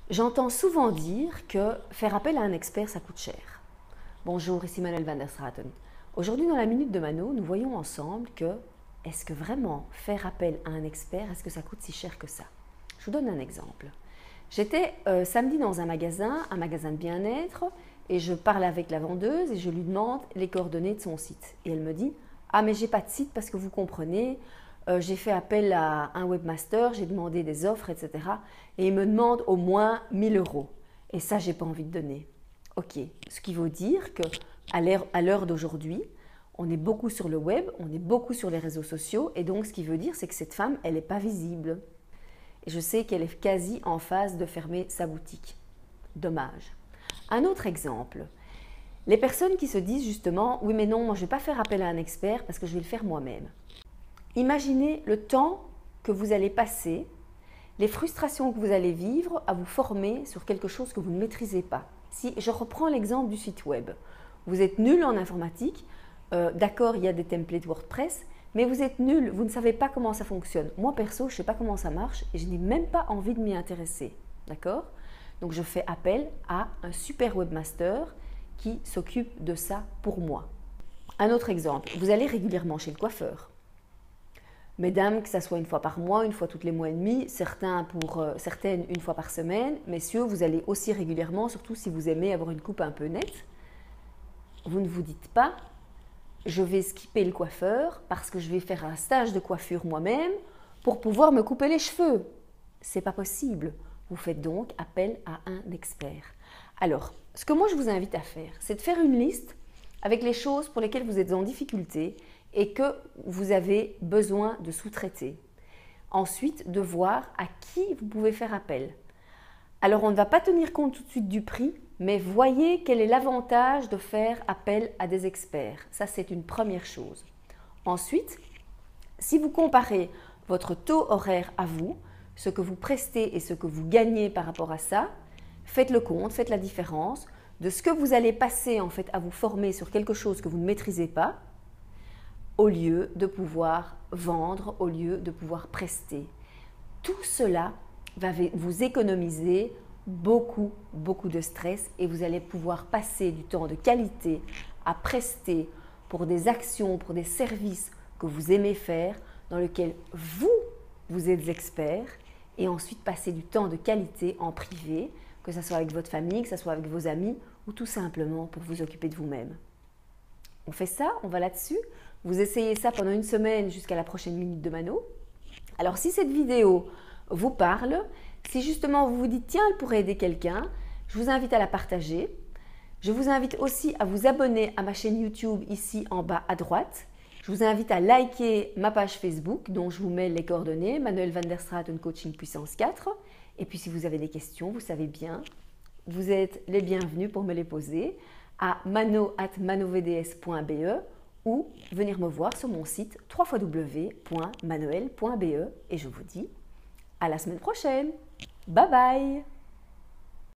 J'entends souvent dire que faire appel à un expert, ça coûte cher. Bonjour, ici Manuel van der Straten. Aujourd'hui, dans la Minute de Mano, nous voyons ensemble que est-ce que vraiment faire appel à un expert, est-ce que ça coûte si cher que ça? Je vous donne un exemple. J'étais samedi dans un magasin de bien-être, et je parle avec la vendeuse et je lui demande les coordonnées de son site. Et elle me dit « Ah mais j'ai pas de site parce que vous comprenez, j'ai fait appel à un webmaster, j'ai demandé des offres, etc. Et il me demande au moins 1000 euros. Et ça, j'ai pas envie de donner. » Ok, ce qui veut dire qu'à l'heure d'aujourd'hui, on est beaucoup sur le web, on est beaucoup sur les réseaux sociaux, et donc ce qui veut dire, c'est que cette femme, elle n'est pas visible. Et je sais qu'elle est quasi en phase de fermer sa boutique. Dommage. Un autre exemple, les personnes qui se disent justement « Oui mais non, moi je ne vais pas faire appel à un expert parce que je vais le faire moi-même ». Imaginez le temps que vous allez passer, les frustrations que vous allez vivre à vous former sur quelque chose que vous ne maîtrisez pas. Si je reprends l'exemple du site web, vous êtes nul en informatique, d'accord, il y a des templates WordPress, mais vous êtes nul, vous ne savez pas comment ça fonctionne. Moi perso, je ne sais pas comment ça marche et je n'ai même pas envie de m'y intéresser. D'accord? Donc je fais appel à un super webmaster qui s'occupe de ça pour moi. Un autre exemple, vous allez régulièrement chez le coiffeur. Mesdames, que ça soit une fois par mois, une fois toutes les mois et demi, certaines une fois par semaine. Messieurs, vous allez aussi régulièrement, surtout si vous aimez avoir une coupe un peu nette. Vous ne vous dites pas « je vais skipper le coiffeur parce que je vais faire un stage de coiffure moi-même pour pouvoir me couper les cheveux ». Ce n'est pas possible. Vous faites donc appel à un expert. Alors, ce que moi je vous invite à faire, c'est de faire une liste avec les choses pour lesquelles vous êtes en difficulté et que vous avez besoin de sous-traiter. Ensuite, de voir à qui vous pouvez faire appel. Alors, on ne va pas tenir compte tout de suite du prix, mais voyez quel est l'avantage de faire appel à des experts. Ça, c'est une première chose. Ensuite, si vous comparez votre taux horaire à vous, ce que vous prestez et ce que vous gagnez par rapport à ça, faites le compte, faites la différence de ce que vous allez passer en fait à vous former sur quelque chose que vous ne maîtrisez pas, au lieu de pouvoir vendre, au lieu de pouvoir prester. Tout cela va vous économiser beaucoup de stress et vous allez pouvoir passer du temps de qualité à prester pour des actions, pour des services que vous aimez faire, dans lesquels vous êtes expert, et ensuite passer du temps de qualité en privé, que ce soit avec votre famille, que ce soit avec vos amis ou tout simplement pour vous occuper de vous-même. On fait ça, on va là-dessus. Vous essayez ça pendant une semaine jusqu'à la prochaine Minute de Mano. Alors si cette vidéo vous parle, si justement vous vous dites tiens, elle pourrait aider quelqu'un, je vous invite à la partager. Je vous invite aussi à vous abonner à ma chaîne YouTube ici en bas à droite. Je vous invite à liker ma page Facebook dont je vous mets les coordonnées, Manuel van der Straten Coaching Puissance 4. Et puis si vous avez des questions, vous savez bien, vous êtes les bienvenus pour me les poser à mano@manovds.be ou venir me voir sur mon site www.manuel.be et je vous dis à la semaine prochaine. Bye bye!